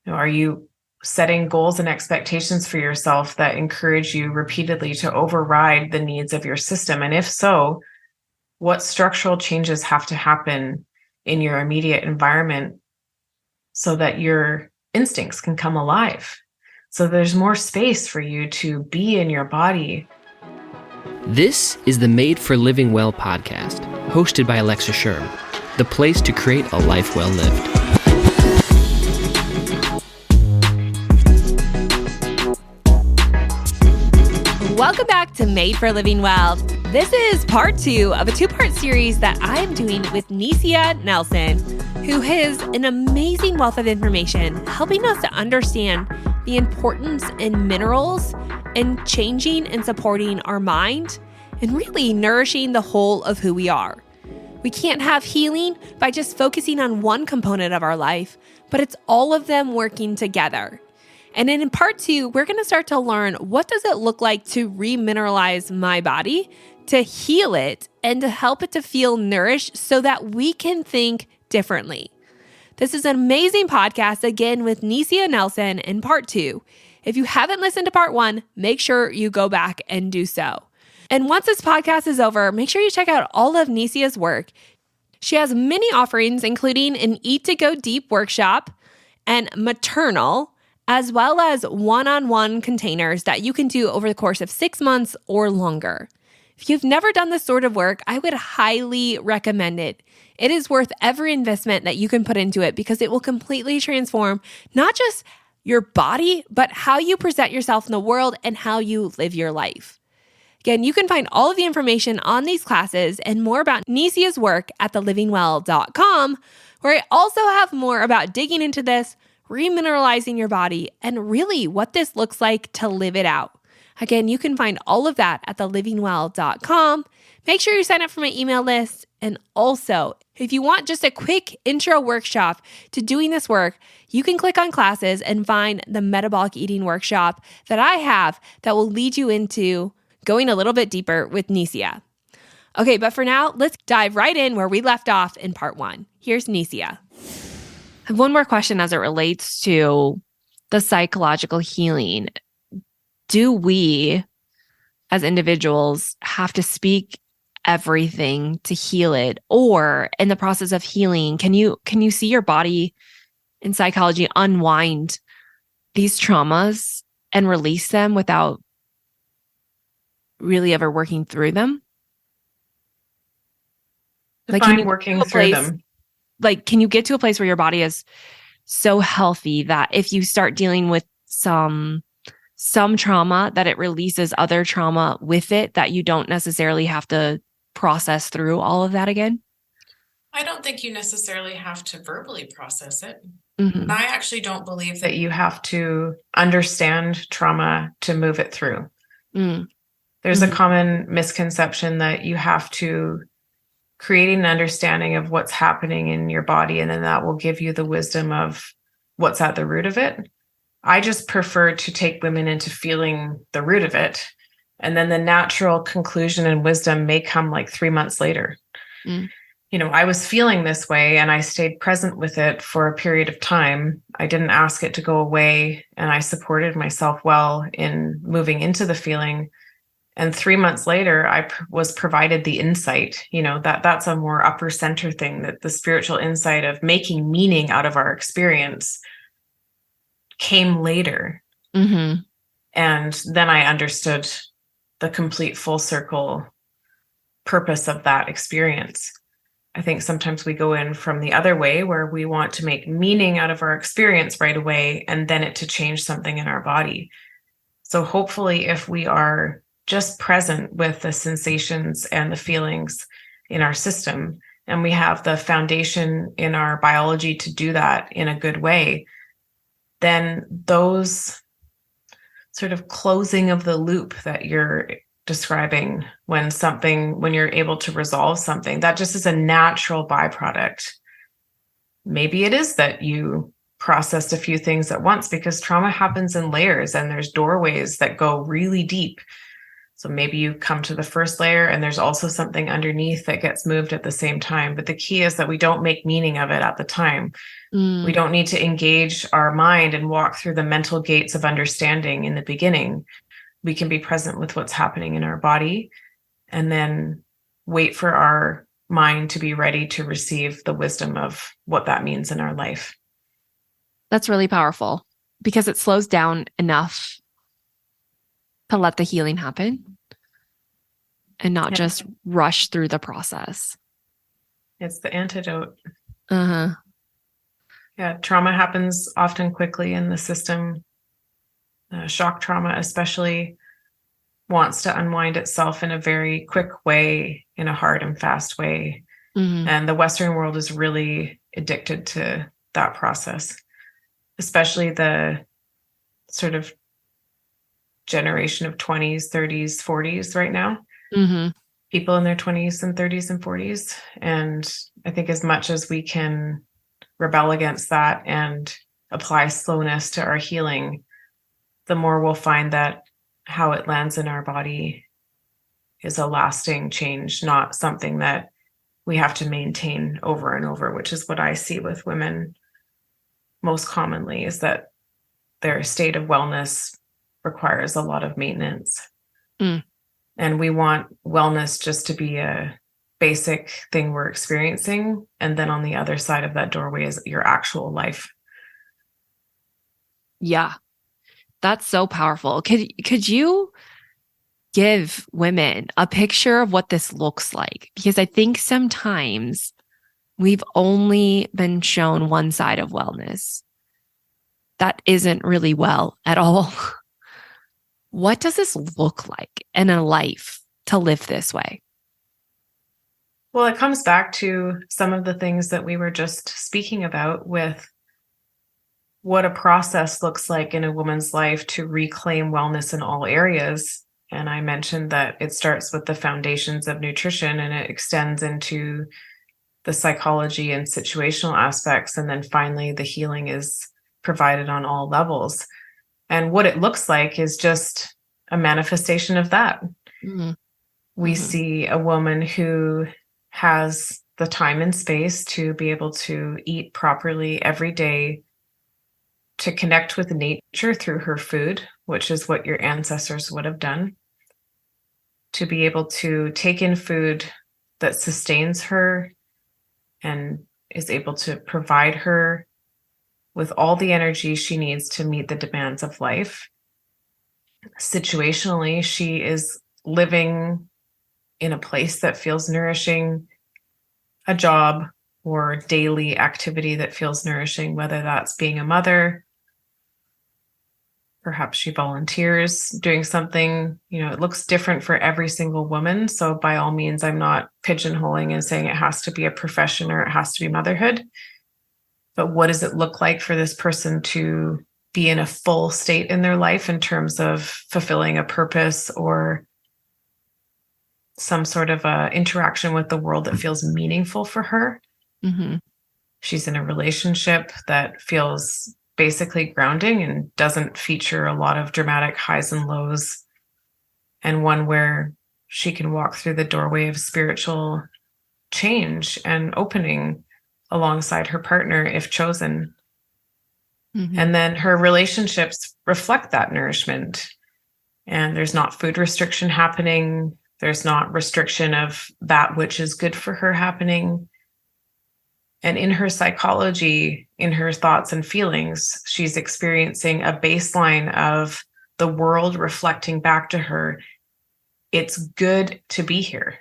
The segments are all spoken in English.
Are you setting goals and expectations for yourself that encourage you repeatedly to override the needs of your system? And if so, what structural changes have to happen in your immediate environment so that your instincts can come alive? So there's more space for you to be in your body. This is the Made for Living Well podcast, hosted by Alexa Sherm, the place to create a life well lived. Welcome back to Made for Living Well. This is part 2 of a 2-part series that I'm doing with Nesia Nelson, who has an amazing wealth of information helping us to understand the importance in minerals and changing and supporting our mind and really nourishing the whole of who we are. We can't have healing by just focusing on one component of our life, but it's all of them working together. And then in part 2, we're going to start to learn what does it look like to remineralize my body, to heal it, and to help it to feel nourished so that we can think differently. This is an amazing podcast, again, with Nesia Nelson in part 2. If you haven't listened to part 1, make sure you go back and do so. And once this podcast is over, make sure you check out all of Nesia's work. She has many offerings, including an Eat to Go Deep workshop and maternal, as well as one-on-one containers that you can do over the course of 6 months or longer. If you've never done this sort of work, I would highly recommend it. It is worth every investment that you can put into it because it will completely transform not just your body, but how you present yourself in the world and how you live your life. Again, you can find all of the information on these classes and more about Nesia's work at thelivingwell.com, where I also have more about digging into this, remineralizing your body, and really what this looks like to live it out. Again, you can find all of that at thelivingwell.com. Make sure you sign up for my email list. And also, if you want just a quick intro workshop to doing this work, you can click on classes and find the metabolic eating workshop that I have that will lead you into going a little bit deeper with Nesia. Okay, but for now, let's dive right in where we left off in part 1. Here's Nesia. I have one more question as it relates to the psychological healing. Do we, as individuals, have to speak everything to heal it? Or in the process of healing, can you see your body in psychology unwind these traumas and release them without really ever working through them? Can you working through them? Can you get to a place where your body is so healthy that if you start dealing with some trauma, that it releases other trauma with it, that you don't necessarily have to process through all of that again? I don't think you necessarily have to verbally process it. Mm-hmm. I actually don't believe that you have to understand trauma to move it through. Mm. There's Mm-hmm. a common misconception that you have to create an understanding of what's happening in your body, and then that will give you the wisdom of what's at the root of it. I just prefer to take women into feeling the root of it, and then the natural conclusion and wisdom may come like 3 months later. Mm. I was feeling this way and I stayed present with it for a period of time. I didn't ask it to go away, and I supported myself well in moving into the feeling. And 3 months later, I was provided the insight, that's a more upper center thing, that the spiritual insight of making meaning out of our experience came later. Mm-hmm. And then I understood the complete full circle purpose of that experience. I think sometimes we go in from the other way where we want to make meaning out of our experience right away and then it to change something in our body. So hopefully if we are just present with the sensations and the feelings in our system, and we have the foundation in our biology to do that in a good way, then those sort of closing of the loop that you're describing when you're able to resolve something, that just is a natural byproduct. Maybe it is that you processed a few things at once, because trauma happens in layers and there's doorways that go really deep. So maybe you come to the first layer and there's also something underneath that gets moved at the same time. But the key is that we don't make meaning of it at the time. We don't need to engage our mind and walk through the mental gates of understanding in the beginning. We can be present with what's happening in our body and then wait for our mind to be ready to receive the wisdom of what that means in our life. That's really powerful because it slows down enough to let the healing happen and not just rush through the process. It's the antidote. Uh-huh. Yeah, trauma happens often quickly in the system. Shock trauma especially wants to unwind itself in a very quick way, in a hard and fast way. And the Western world is really addicted to that process, especially the sort of generation of 20s, 30s, 40s right now. People in their 20s and 30s and 40s. And I think as much as we can rebel against that and apply slowness to our healing, the more we'll find that how it lands in our body is a lasting change, not something that we have to maintain over and over, which is what I see with women most commonly, is that their state of wellness requires a lot of maintenance. And we want wellness just to be a basic thing we're experiencing. And then on the other side of that doorway is your actual life. Yeah. That's so powerful. Could you give women a picture of what this looks like? Because I think sometimes we've only been shown one side of wellness that isn't really well at all. What does this look like in a life to live this way? Well, it comes back to some of the things that we were just speaking about with what a process looks like in a woman's life to reclaim wellness in all areas. And I mentioned that it starts with the foundations of nutrition and it extends into the psychology and situational aspects. And then finally, the healing is provided on all levels. And what it looks like is just a manifestation of that. We see a woman who has the time and space to be able to eat properly every day, to connect with nature through her food, which is what your ancestors would have done, to be able to take in food that sustains her and is able to provide her with all the energy she needs to meet the demands of life. Situationally, she is living in a place that feels nourishing, a job or daily activity that feels nourishing, whether that's being a mother. Perhaps she volunteers doing something, it looks different for every single woman. So by all means, I'm not pigeonholing and saying it has to be a profession or it has to be motherhood. But what does it look like for this person to be in a full state in their life in terms of fulfilling a purpose or some sort of interaction with the world that feels meaningful for her? She's in a relationship that feels basically grounding and doesn't feature a lot of dramatic highs and lows, and one where she can walk through the doorway of spiritual change and opening alongside her partner if chosen. And then her relationships reflect that nourishment. And there's not food restriction happening. There's not restriction of that which is good for her happening. And in her psychology, in her thoughts and feelings, she's experiencing a baseline of the world reflecting back to her. It's good to be here.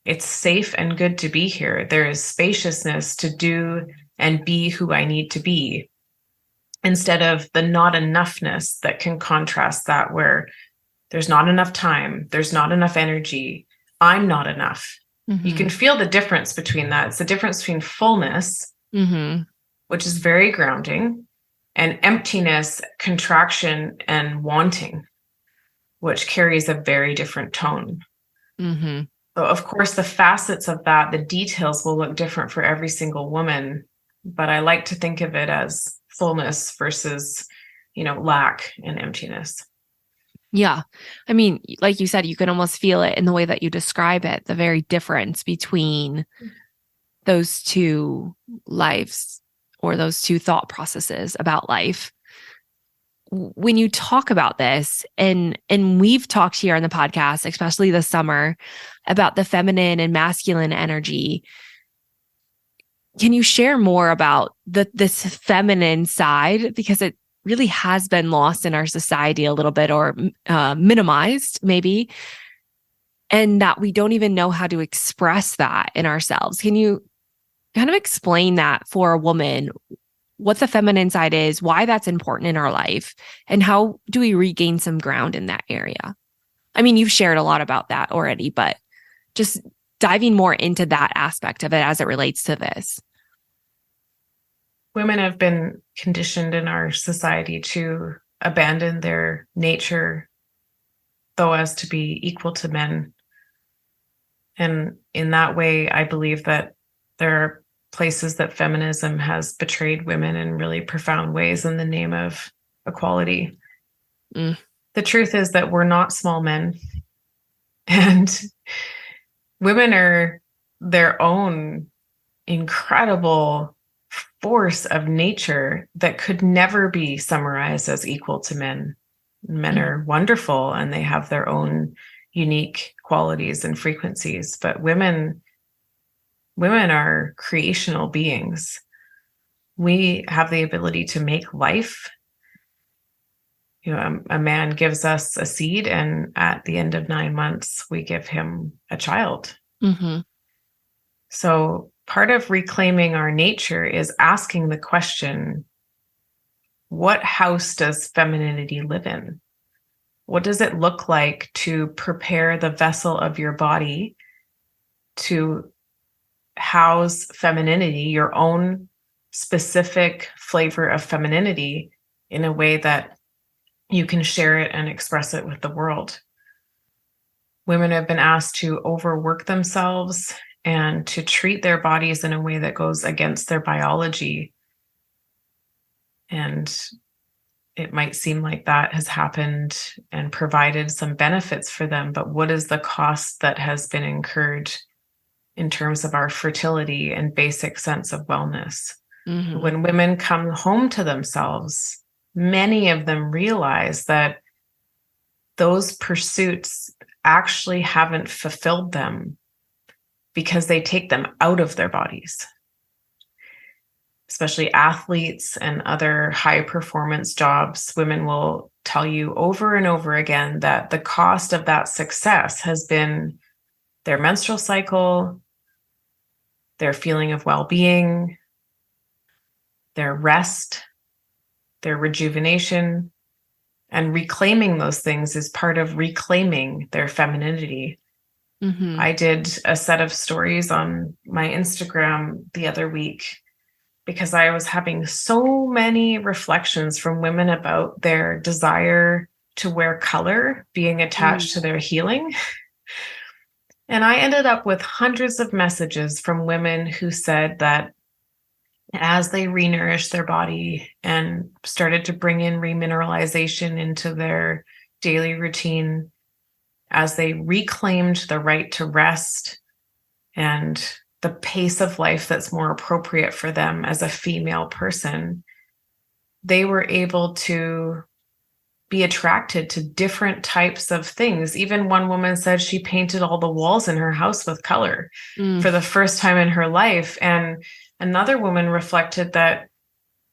It's safe and good to be here. There is spaciousness to do and be who I need to be, instead of the not enoughness that can contrast that, where there's not enough time, there's not enough energy, I'm not enough. You can feel the difference between that. It's the difference between fullness, which is very grounding, and emptiness, contraction, and wanting, which carries a very different tone. So of course, the facets of that, the details will look different for every single woman, but I like to think of it as fullness versus, lack and emptiness. Yeah. I mean, like you said, you can almost feel it in the way that you describe it, the very difference between those two lives or those two thought processes about life. When you talk about this, and we've talked here on the podcast, especially this summer, about the feminine and masculine energy, can you share more about this feminine side? Because it really has been lost in our society a little bit, or minimized maybe, and that we don't even know how to express that in ourselves. Can you kind of explain that for a woman, what the feminine side is, why that's important in our life, and how do we regain some ground in that area? I mean, you've shared a lot about that already, but just diving more into that aspect of it as it relates to this. Women have been conditioned in our society to abandon their nature so as to be equal to men. And in that way, I believe that there are places that feminism has betrayed women in really profound ways in the name of equality. The truth is that we're not small men, and women are their own incredible force of nature that could never be summarized as equal to men. Men are wonderful and they have their own unique qualities and frequencies, but women are creational beings. We have the ability to make life. A man gives us a seed, and at the end of 9 months, we give him a child. Mm-hmm. So part of reclaiming our nature is asking the question, what house does femininity live in? What does it look like to prepare the vessel of your body to house femininity, your own specific flavor of femininity, in a way that you can share it and express it with the world? Women have been asked to overwork themselves and to treat their bodies in a way that goes against their biology. And it might seem like that has happened and provided some benefits for them, but what is the cost that has been incurred in terms of our fertility and basic sense of wellness? Mm-hmm. When women come home to themselves, many of them realize that those pursuits actually haven't fulfilled them because they take them out of their bodies. Especially athletes and other high performance jobs, women will tell you over and over again that the cost of that success has been their menstrual cycle, their feeling of well-being, their rest, their rejuvenation, and reclaiming those things is part of reclaiming their femininity. Mm-hmm. I did a set of stories on my Instagram the other week because I was having so many reflections from women about their desire to wear color being attached to their healing. And I ended up with hundreds of messages from women who said that as they renourished their body and started to bring in remineralization into their daily routine, as they reclaimed the right to rest and the pace of life that's more appropriate for them as a female person, they were able to be attracted to different types of things. Even one woman said she painted all the walls in her house with color for the first time in her life. And another woman reflected that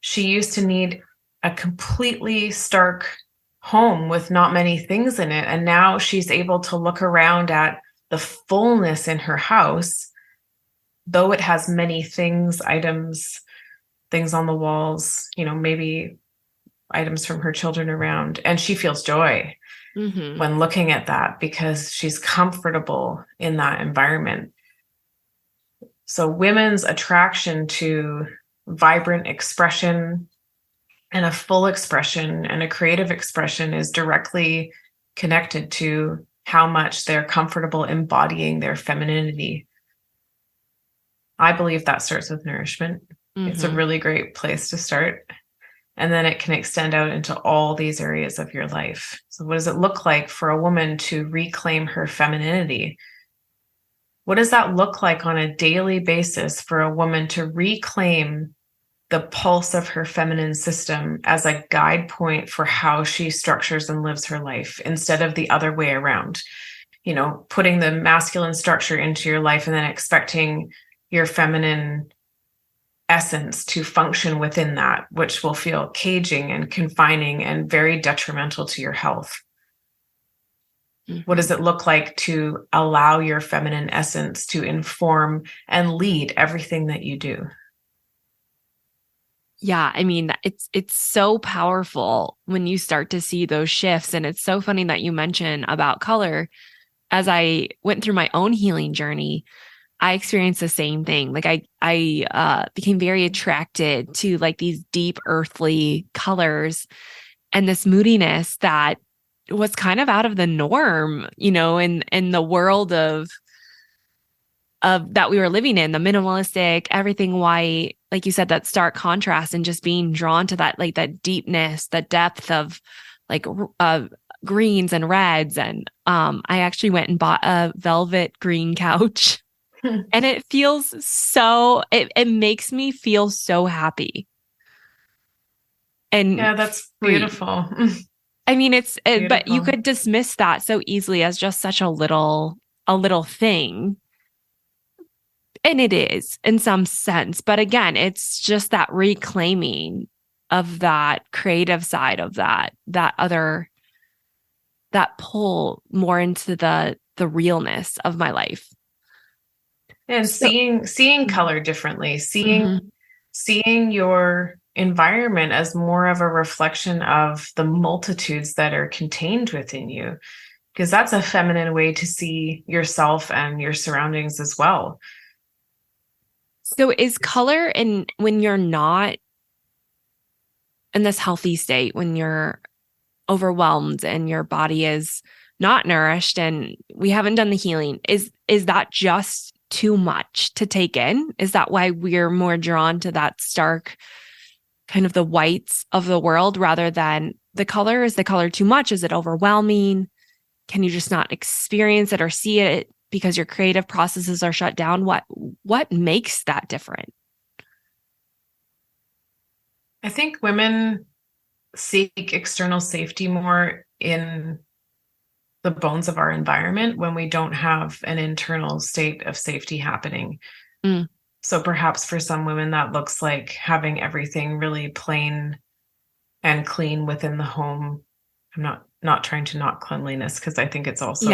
she used to need a completely stark home with not many things in it. And now she's able to look around at the fullness in her house, though it has many things, items, things on the walls, maybe items from her children around. And she feels joy when looking at that because she's comfortable in that environment. So women's attraction to vibrant expression and a full expression and a creative expression is directly connected to how much they're comfortable embodying their femininity. I believe that starts with nourishment. It's a really great place to start. And then it can extend out into all these areas of your life. So what does it look like for a woman to reclaim her femininity? What does that look like on a daily basis for a woman to reclaim the pulse of her feminine system as a guide point for how she structures and lives her life, instead of the other way around? You know, putting the masculine structure into your life and then expecting your feminine essence to function within that, which will feel caging and confining and very detrimental to your health. What does it look like to allow your feminine essence to inform and lead everything that you do? Yeah, I mean, it's so powerful when you start to see those shifts. And it's so funny that you mention about color. As I went through my own healing journey, I experienced the same thing. Like I became very attracted to like these deep earthly colors and this moodiness that was kind of out of the norm, you know, in the world of that we were living in, the minimalistic, everything white, like you said, that stark contrast, and just being drawn to that, like that deepness, the depth of like greens and reds. And I actually went and bought a velvet green couch. And it feels so, it makes me feel so happy. And yeah, that's free. beautiful. I mean, but you Beautiful. could dismiss that so easily as just such a little thing. And it is in some sense. But again, it's just that reclaiming of that creative side of that pull more into the realness of my life. And seeing color differently, seeing your environment as more of a reflection of the multitudes that are contained within you, because that's a feminine way to see yourself and your surroundings as well. So is color, and when you're not in this healthy state, when you're overwhelmed and your body is not nourished and we haven't done the healing, is that just too much to take in? Is that why we're more drawn to that stark kind of the whites of the world rather than the color? Is the color too much? Is it overwhelming? Can you just not experience it or see it because your creative processes are shut down? What makes that different? I think women seek external safety more in the bones of our environment when we don't have an internal state of safety happening. So perhaps for some women that looks like having everything really plain and clean within the home. I'm not trying to knock cleanliness, because I think it's also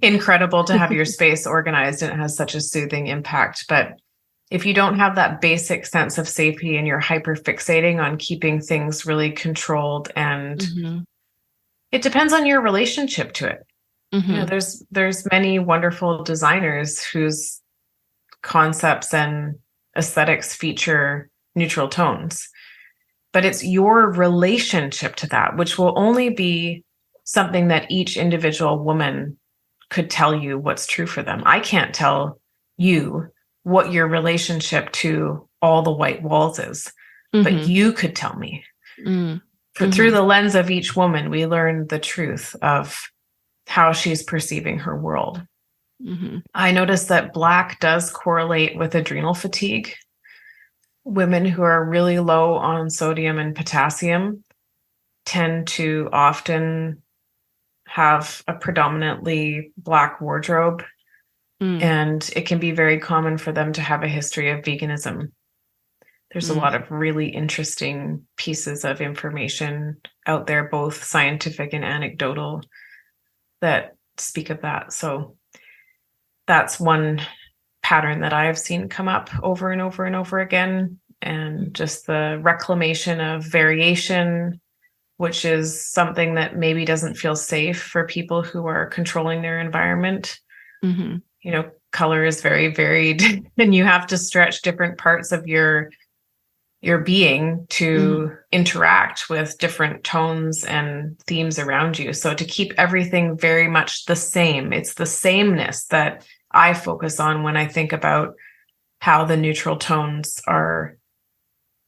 incredible to have your space organized, and it has such a soothing impact. But if you don't have that basic sense of safety and you're hyper fixating on keeping things really controlled, and it depends on your relationship to it. You know, there's many wonderful designers whose concepts and aesthetics feature neutral tones, but it's your relationship to that, which will only be something that each individual woman could tell you what's true for them. I can't tell you what your relationship to all the white walls is, but you could tell me. Through the lens of each woman, we learn the truth of how she's perceiving her world. I noticed that Black does correlate with adrenal fatigue. Women who are really low on sodium and potassium tend to often have a predominantly Black wardrobe, and it can be very common for them to have a history of veganism. There's a lot of really interesting pieces of information out there, both scientific and anecdotal, that speak of that. So that's one pattern that I've seen come up over and over and over again. And just the reclamation of variation, which is something that maybe doesn't feel safe for people who are controlling their environment. You know, color is very varied, and you have to stretch different parts of your being to interact with different tones and themes around you. So to keep everything very much the same, it's the sameness that I focus on when I think about how the neutral tones are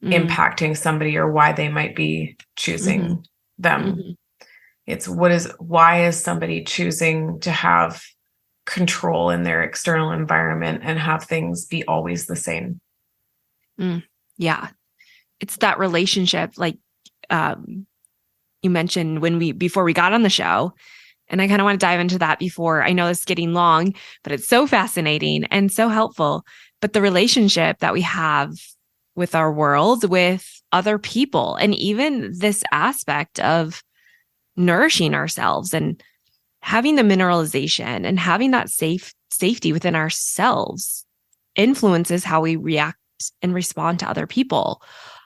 impacting somebody or why they might be choosing them. It's why is somebody choosing to have control in their external environment and have things be always the same? Yeah. It's that relationship, like you mentioned before we got on the show, and I kind of want to dive into that before. I know it's getting long, but it's so fascinating and so helpful. But the relationship that we have with our world, with other people, and even this aspect of nourishing ourselves and having the mineralization and having that safety within ourselves influences how we react and respond to other people.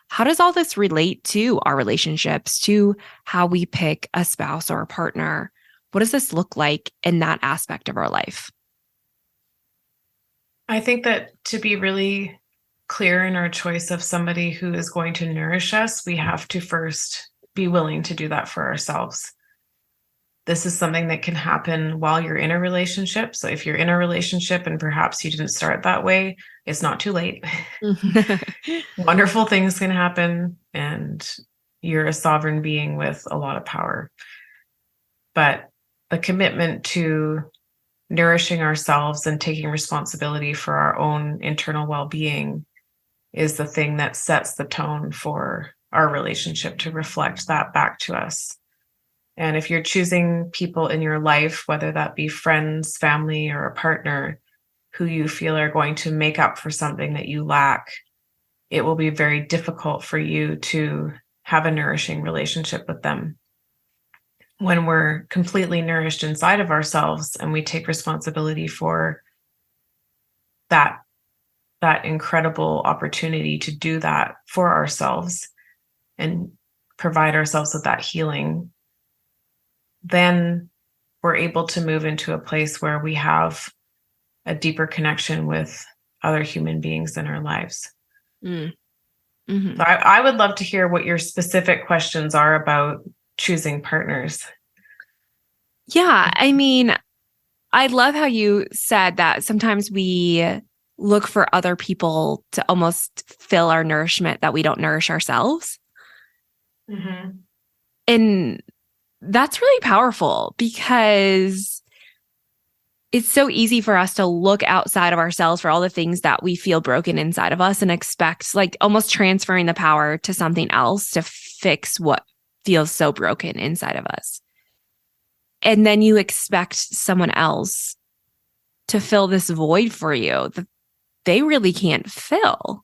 How does all this relate to our relationships, to how we pick a spouse or a partner? What does this look like in that aspect of our life? I think that to be really clear in our choice of somebody who is going to nourish us, we have to first be willing to do that for ourselves. This is something that can happen while you're in a relationship. So if you're in a relationship and perhaps you didn't start that way, it's not too late. Wonderful things can happen, and you're a sovereign being with a lot of power. But the commitment to nourishing ourselves and taking responsibility for our own internal well-being is the thing that sets the tone for our relationship to reflect that back to us. And if you're choosing people in your life, whether that be friends, family, or a partner, who you feel are going to make up for something that you lack, it will be very difficult for you to have a nourishing relationship with them. When we're completely nourished inside of ourselves and we take responsibility for that incredible opportunity to do that for ourselves and provide ourselves with that healing, then we're able to move into a place where we have a deeper connection with other human beings in our lives. So I would love to hear what your specific questions are about choosing partners. Yeah. I mean, I love how you said that sometimes we look for other people to almost fill our nourishment that we don't nourish ourselves. And that's really powerful, because it's so easy for us to look outside of ourselves for all the things that we feel broken inside of us and expect, like, almost transferring the power to something else to fix what feels so broken inside of us. And then you expect someone else to fill this void for you that they really can't fill.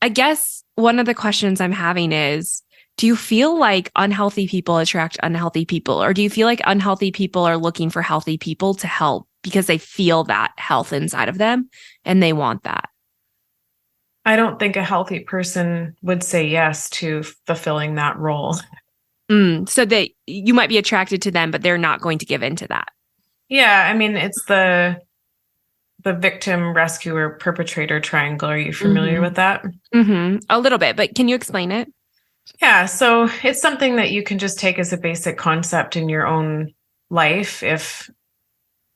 I guess one of the questions I'm having is, do you feel like unhealthy people attract unhealthy people? Or do you feel like unhealthy people are looking for healthy people to help because they feel that health inside of them and they want that? I don't think a healthy person would say yes to fulfilling that role. So you might be attracted to them, but they're not going to give in to that. Yeah, I mean, it's the victim, rescuer, perpetrator triangle. Are you familiar with that? A little bit, but can you explain it? Yeah, so it's something that you can just take as a basic concept in your own life if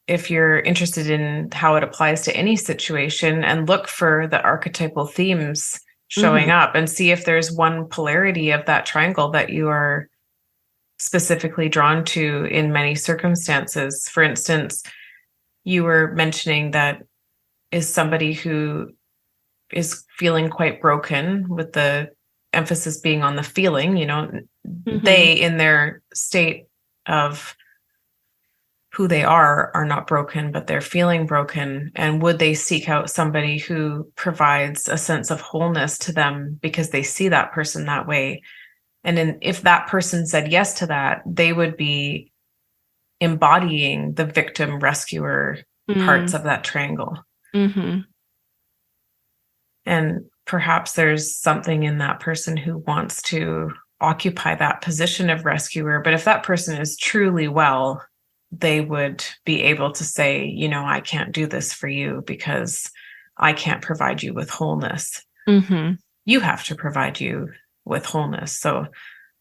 you're interested in how it applies to any situation, and look for the archetypal themes showing up and see if there's one polarity of that triangle that you are specifically drawn to in many circumstances. For instance, you were mentioning that is somebody who is feeling quite broken, with the emphasis being on the feeling, they in their state of who they are not broken, but they're feeling broken. And would they seek out somebody who provides a sense of wholeness to them because they see that person that way? And if that person said yes to that, they would be embodying the victim rescuer parts of that triangle. And perhaps there's something in that person who wants to occupy that position of rescuer. But if that person is truly well, they would be able to say, I can't do this for you because I can't provide you with wholeness. You have to provide you with wholeness. So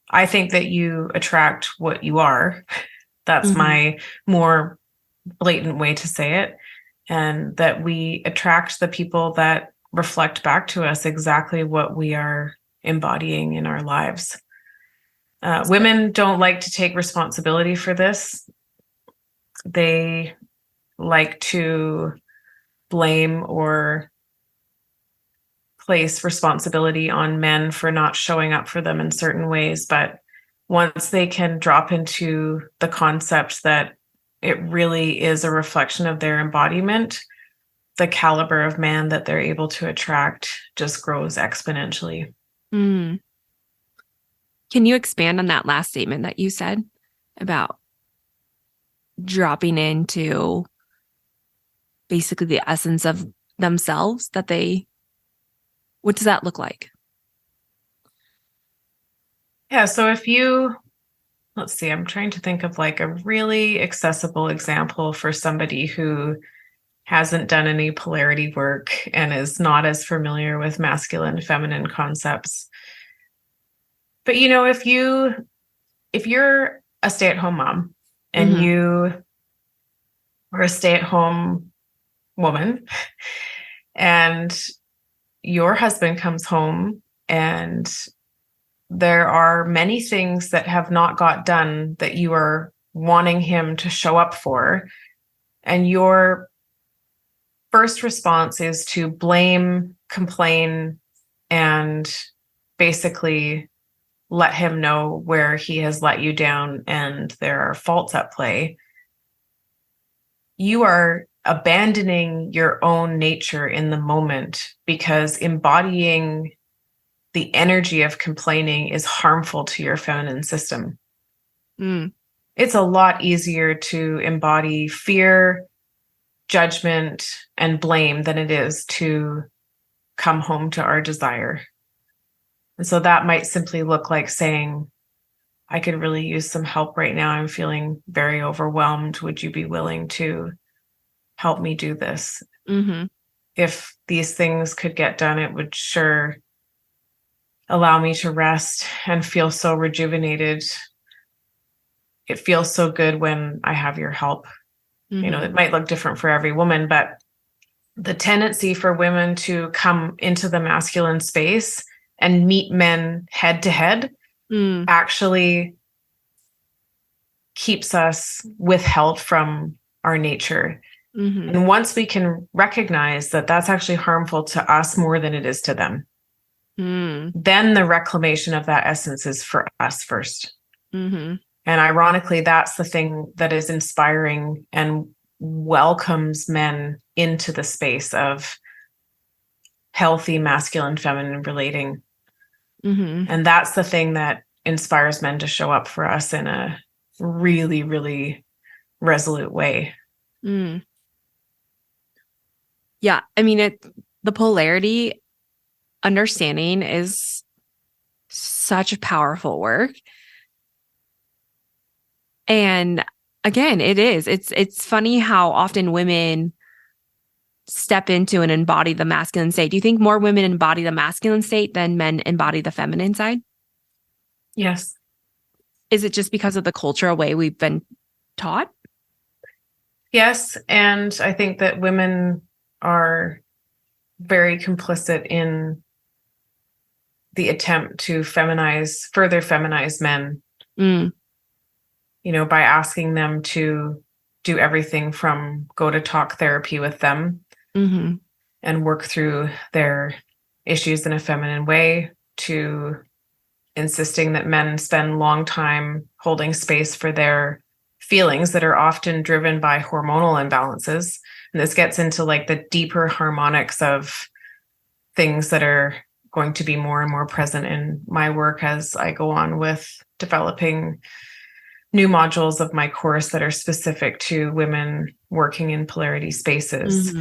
I think that you attract what you are. That's my more blatant way to say it. And that we attract the people that reflect back to us exactly what we are embodying in our lives. Women don't like to take responsibility for this. They like to blame or place responsibility on men for not showing up for them in certain ways. But once they can drop into the concept that it really is a reflection of their embodiment, the caliber of man that they're able to attract just grows exponentially. Mm. Can you expand on that last statement that you said about dropping into basically the essence of themselves what does that look like? Yeah. So let's see, I'm trying to think of like a really accessible example for somebody who hasn't done any polarity work and is not as familiar with masculine, feminine concepts. But, if you're a stay-at-home mom and you are a stay-at-home woman and your husband comes home and there are many things that have not got done that you are wanting him to show up for, and your first response is to blame, complain, and basically let him know where he has let you down and there are faults at play, you are abandoning your own nature in the moment, because embodying the energy of complaining is harmful to your feminine system. It's a lot easier to embody fear, judgment, and blame than it is to come home to our desire. And so that might simply look like saying, I could really use some help right now. I'm feeling very overwhelmed. Would you be willing to help me do this? If these things could get done, it would sure allow me to rest and feel so rejuvenated. It feels so good when I have your help. It might look different for every woman, but the tendency for women to come into the masculine space and meet men head to head actually keeps us withheld from our nature. And once we can recognize that that's actually harmful to us more than it is to them, then the reclamation of that essence is for us first. And ironically, that's the thing that is inspiring and welcomes men into the space of healthy masculine, feminine relating. And that's the thing that inspires men to show up for us in a really, really resolute way. Yeah. I mean, the polarity understanding is such powerful work. And again, it's funny how often women step into and embody the masculine state. Do you think more women embody the masculine state than men embody the feminine side? Yes. Is it just because of the cultural way we've been taught? Yes. And I think that women are very complicit in the attempt to further feminize men. By asking them to do everything from go to talk therapy with them and work through their issues in a feminine way, to insisting that men spend long time holding space for their feelings that are often driven by hormonal imbalances. And this gets into like the deeper harmonics of things that are going to be more and more present in my work as I go on with developing new modules of my course that are specific to women working in polarity spaces.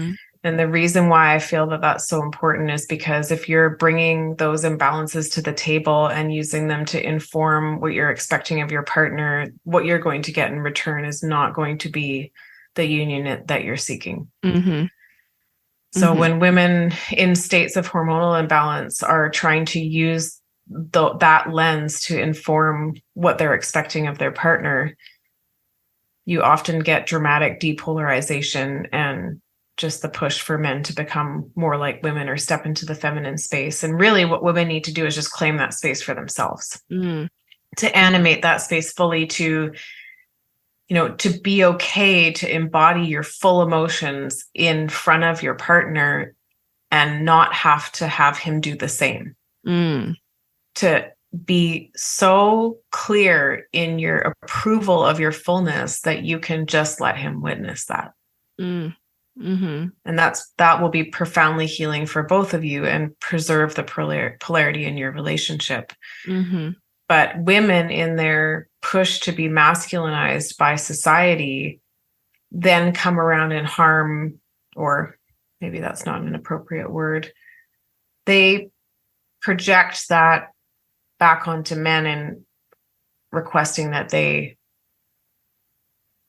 And the reason why I feel that that's so important is because if you're bringing those imbalances to the table and using them to inform what you're expecting of your partner, what you're going to get in return is not going to be the union that you're seeking. So when women in states of hormonal imbalance are trying to use that lens to inform what they're expecting of their partner, you often get dramatic depolarization and just the push for men to become more like women or step into the feminine space. And really what women need to do is just claim that space for themselves, to animate that space fully, to, to be okay to embody your full emotions in front of your partner and not have to have him do the same. To be so clear in your approval of your fullness that you can just let him witness that. And that will be profoundly healing for both of you and preserve the polarity in your relationship. But women, in their push to be masculinized by society, then come around and harm, or maybe that's not an appropriate word. They project that back onto men and requesting that they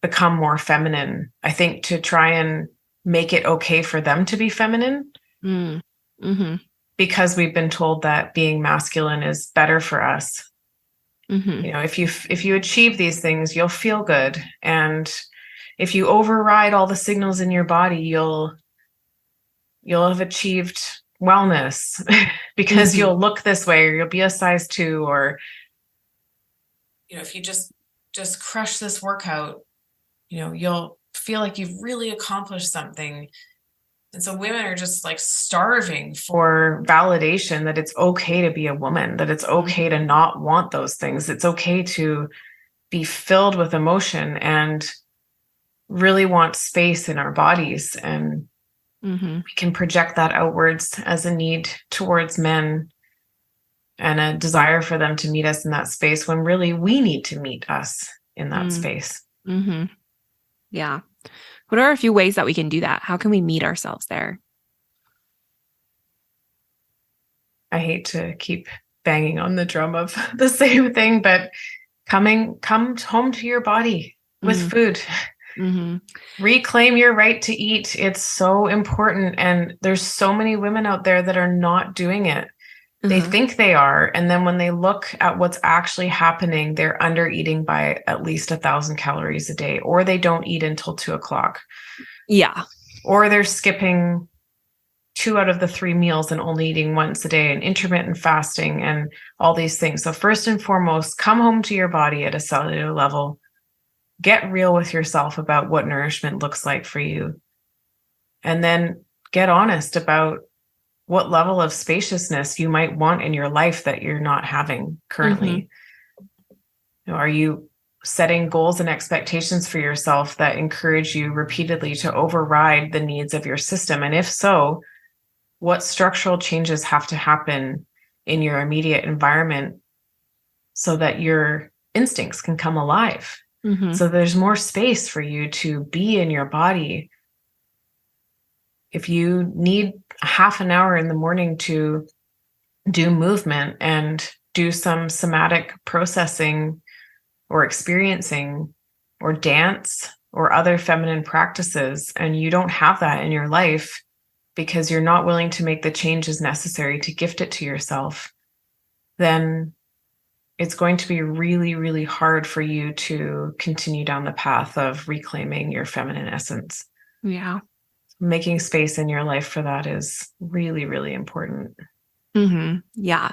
become more feminine, I think, to try and make it okay for them to be feminine. Because we've been told that being masculine is better for us. If you achieve these things, you'll feel good. And if you override all the signals in your body, you'll have achieved wellness because you'll look this way, or you'll be a size 2, or if you just crush this workout, you'll feel like you've really accomplished something. And so women are just like starving for validation that it's okay to be a woman, that it's okay to not want those things. It's okay to be filled with emotion and really want space in our bodies. And we can project that outwards as a need towards men and a desire for them to meet us in that space, when really we need to meet us in that space. Yeah. What are a few ways that we can do that? How can we meet ourselves there? I hate to keep banging on the drum of the same thing, but come home to your body with food. Reclaim your right to eat. It's so important. And there's so many women out there that are not doing it. They think they are. And then when they look at what's actually happening, they're under eating by at least 1,000 calories a day, or they don't eat until 2:00. Yeah. Or they're skipping 2 out of the 3 meals and only eating once a day, and intermittent fasting and all these things. So first and foremost, come home to your body at a cellular level. Get real with yourself about what nourishment looks like for you. And then get honest about what level of spaciousness you might want in your life that you're not having currently. Are you setting goals and expectations for yourself that encourage you repeatedly to override the needs of your system? And if so, what structural changes have to happen in your immediate environment so that your instincts can come alive? So there's more space for you to be in your body. If you need half an hour in the morning to do movement and do some somatic processing or experiencing or dance or other feminine practices, and you don't have that in your life because you're not willing to make the changes necessary to gift it to yourself, then it's going to be really, really hard for you to continue down the path of reclaiming your feminine essence. Yeah. Making space in your life for that is really, really important. Yeah.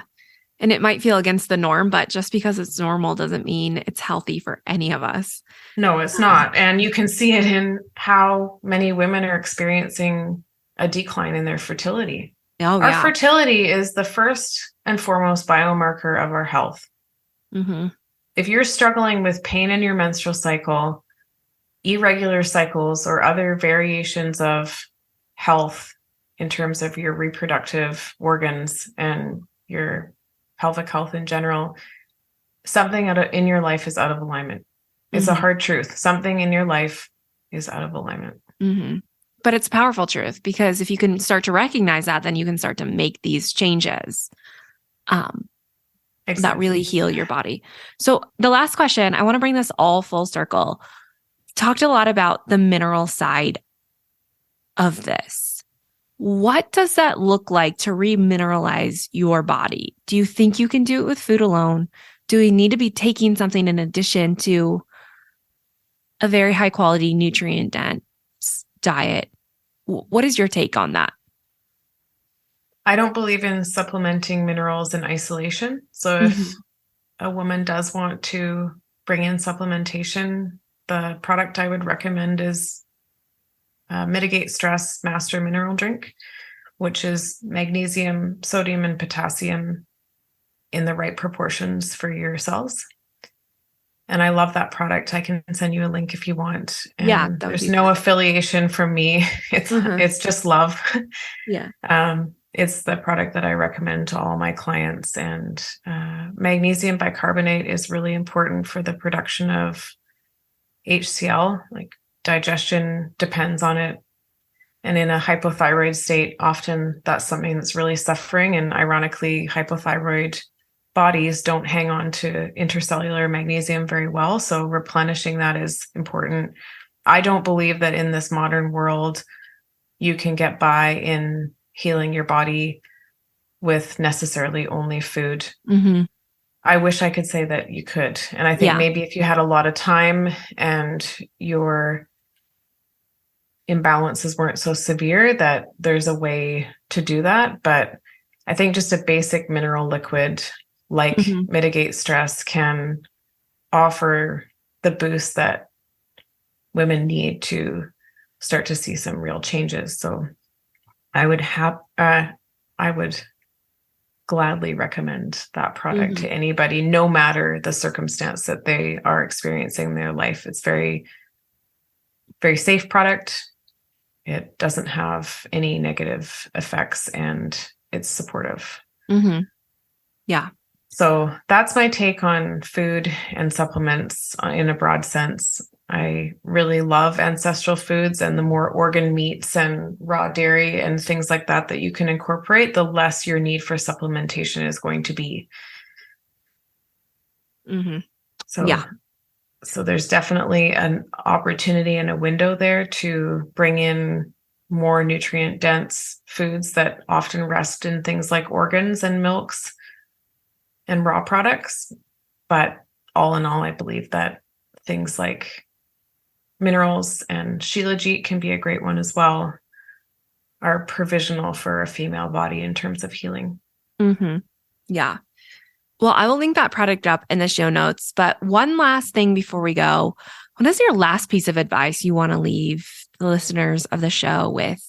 And it might feel against the norm, but just because it's normal doesn't mean it's healthy for any of us. No, it's not. And you can see it in how many women are experiencing a decline in their fertility. Our fertility is the first and foremost biomarker of our health. If you're struggling with pain in your menstrual cycle, irregular cycles, or other variations of health in terms of your reproductive organs and your pelvic health in general, something in your life is out of alignment. It's a hard truth. Something in your life is out of alignment. But it's a powerful truth, because if you can start to recognize that, then you can start to make these changes that really heal your body. So the last question, I want to bring this all full circle. Talked a lot about the mineral side of this. What does that look like to remineralize your body? Do you think you can do it with food alone? Do we need to be taking something in addition to a very high quality nutrient dense diet? What is your take on that? I don't believe in supplementing minerals in isolation. So if a woman does want to bring in supplementation, the product I would recommend is Mitigate Stress Master Mineral Drink, which is magnesium, sodium, and potassium in the right proportions for your cells. And I love that product. I can send you a link if you want. And Yeah, there's no affiliation from me. It's just love. Yeah. It's the product that I recommend to all my clients. And magnesium bicarbonate is really important for the production of HCl. Like digestion depends on it. And in a hypothyroid state, often that's something that's really suffering. And ironically, hypothyroid bodies don't hang on to intercellular magnesium very well. So replenishing that is important. I don't believe that in this modern world, you can get by in healing your body with necessarily only food. I wish I could say that you could. And I think maybe if you had a lot of time and your imbalances weren't so severe, that there's a way to do that. But I think just a basic mineral liquid like Mitigate Stress can offer the boost that women need to start to see some real changes. So I would gladly recommend that product to anybody, no matter the circumstance that they are experiencing in their life. It's very, very safe product. It doesn't have any negative effects and it's supportive. Yeah. So that's my take on food and supplements in a broad sense. I really love ancestral foods, and the more organ meats and raw dairy and things like that you can incorporate, the less your need for supplementation is going to be. So there's definitely an opportunity and a window there to bring in more nutrient dense foods that often rest in things like organs and milks and raw products. But all in all, I believe that things like minerals and Shilajit can be a great one as well, are provisional for a female body in terms of healing. Yeah. Well, I will link that product up in the show notes. But one last thing before we go, what is your last piece of advice you want to leave the listeners of the show with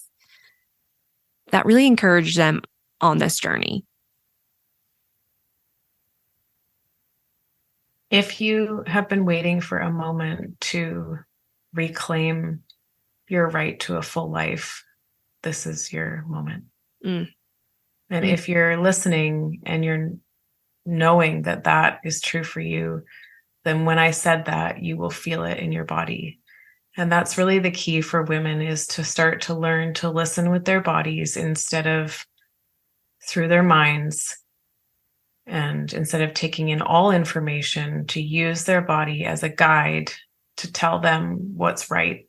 that really encourage them on this journey? If you have been waiting for a moment to reclaim your right to a full life, this is your moment. And if you're listening and you're knowing that that is true for you, then when I said that, you will feel it in your body. And that's really the key for women, is to start to learn to listen with their bodies instead of through their minds. And instead of taking in all information, to use their body as a guide to tell them what's right.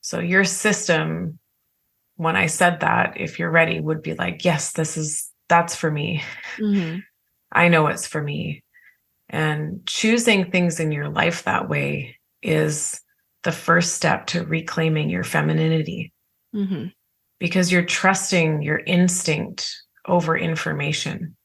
So your system, when I said that, if you're ready, would be like, yes, that's for me. I know it's for me. And choosing things in your life that way is the first step to reclaiming your femininity, because you're trusting your instinct over information.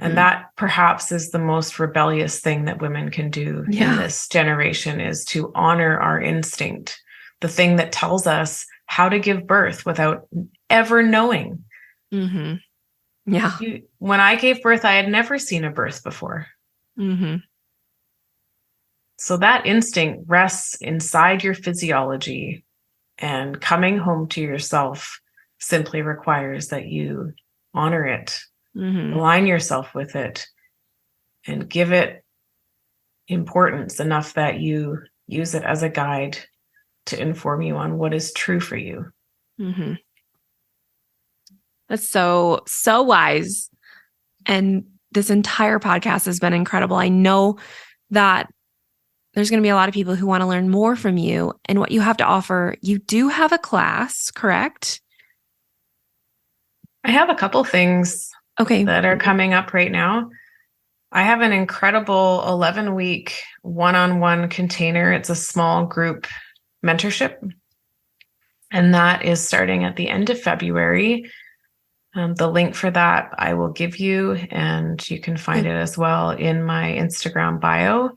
And that perhaps is the most rebellious thing that women can do in this generation, is to honor our instinct, the thing that tells us how to give birth without ever knowing. Yeah. When I gave birth, I had never seen a birth before. So that instinct rests inside your physiology, and coming home to yourself simply requires that you honor it. Align yourself with it and give it importance enough that you use it as a guide to inform you on what is true for you. That's so wise. And this entire podcast has been incredible. I know that there's going to be a lot of people who want to learn more from you and what you have to offer. You do have a class, correct? I have a couple things that are coming up right now. I have an incredible 11-week one-on-one container. It's a small group mentorship. And that is starting at the end of February. The link for that I will give you, and you can find it as well in my Instagram bio.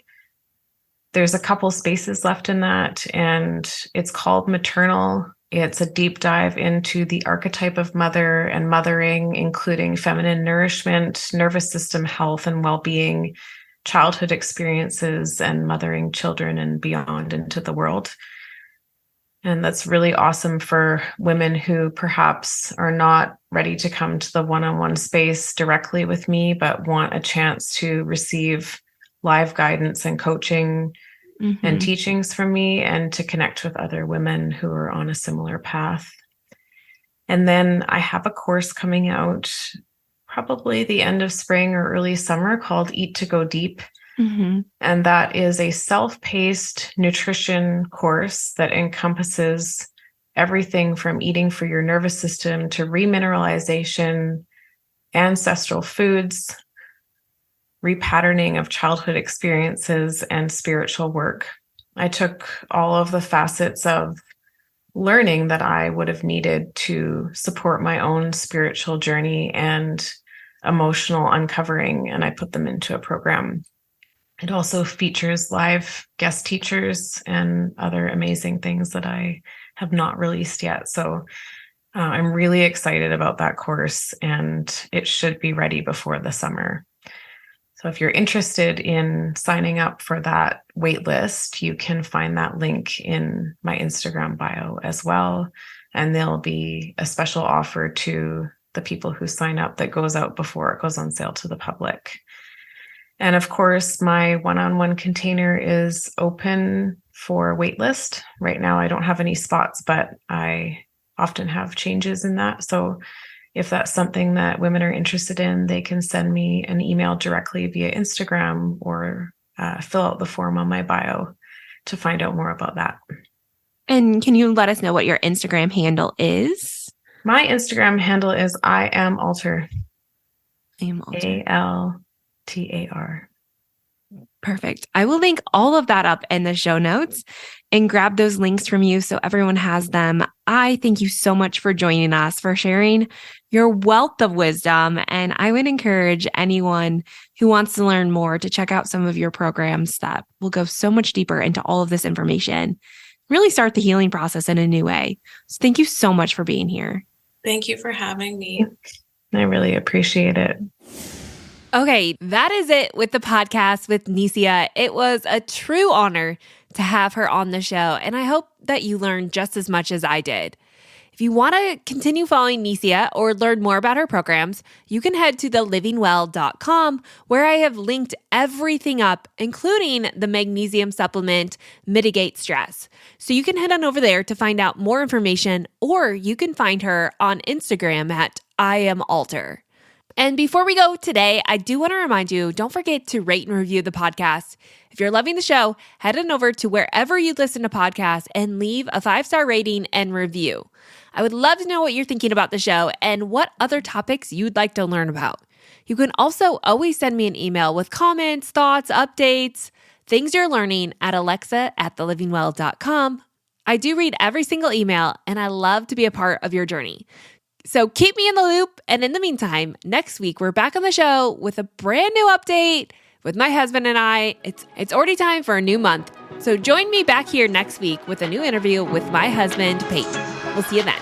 There's a couple spaces left in that, and it's called Maternal. It's a deep dive into the archetype of mother and mothering, including feminine nourishment, nervous system health and well-being, childhood experiences, and mothering children and beyond into the world. And that's really awesome for women who perhaps are not ready to come to the one-on-one space directly with me, but want a chance to receive live guidance and coaching and teachings from me, and to connect with other women who are on a similar path. And then I have a course coming out probably the end of spring or early summer called Eat to Go Deep. And that is a self-paced nutrition course that encompasses everything from eating for your nervous system to remineralization, ancestral foods, repatterning of childhood experiences, and spiritual work. I took all of the facets of learning that I would have needed to support my own spiritual journey and emotional uncovering, and I put them into a program. It also features live guest teachers and other amazing things that I have not released yet. So I'm really excited about that course, and it should be ready before the summer. So if you're interested in signing up for that wait list, you can find that link in my Instagram bio as well. And there'll be a special offer to the people who sign up that goes out before it goes on sale to the public. And of course, my one-on-one container is open for waitlist. Right now, I don't have any spots, but I often have changes in that. So if that's something that women are interested in, they can send me an email directly via Instagram or fill out the form on my bio to find out more about that. And can you let us know what your Instagram handle is? My Instagram handle is I am Alter. ALTAR. Perfect. I will link all of that up in the show notes and grab those links from you so everyone has them. I thank you so much for joining us, for sharing your wealth of wisdom. And I would encourage anyone who wants to learn more to check out some of your programs that will go so much deeper into all of this information, really start the healing process in a new way. So thank you so much for being here. Thank you for having me. I really appreciate it. Okay, that is it with the podcast with Nesia. It was a true honor to have her on the show, and I hope that you learned just as much as I did. If you want to continue following Nesia or learn more about her programs, you can head to thelivingwell.com, where I have linked everything up, including the magnesium supplement Mitigate Stress. So you can head on over there to find out more information, or you can find her on Instagram at IamAlter. And before we go today, I do want to remind you, don't forget to rate and review the podcast. If you're loving the show, head on over to wherever you listen to podcasts and leave a 5-star rating and review. I would love to know what you're thinking about the show and what other topics you'd like to learn about. You can also always send me an email with comments, thoughts, updates, things you're learning at alexa@thelivingwell.com. I do read every single email, and I love to be a part of your journey. So keep me in the loop. And in the meantime, next week, we're back on the show with a brand new update with my husband and I. It's already time for a new month. So join me back here next week with a new interview with my husband, Peyton. We'll see you then.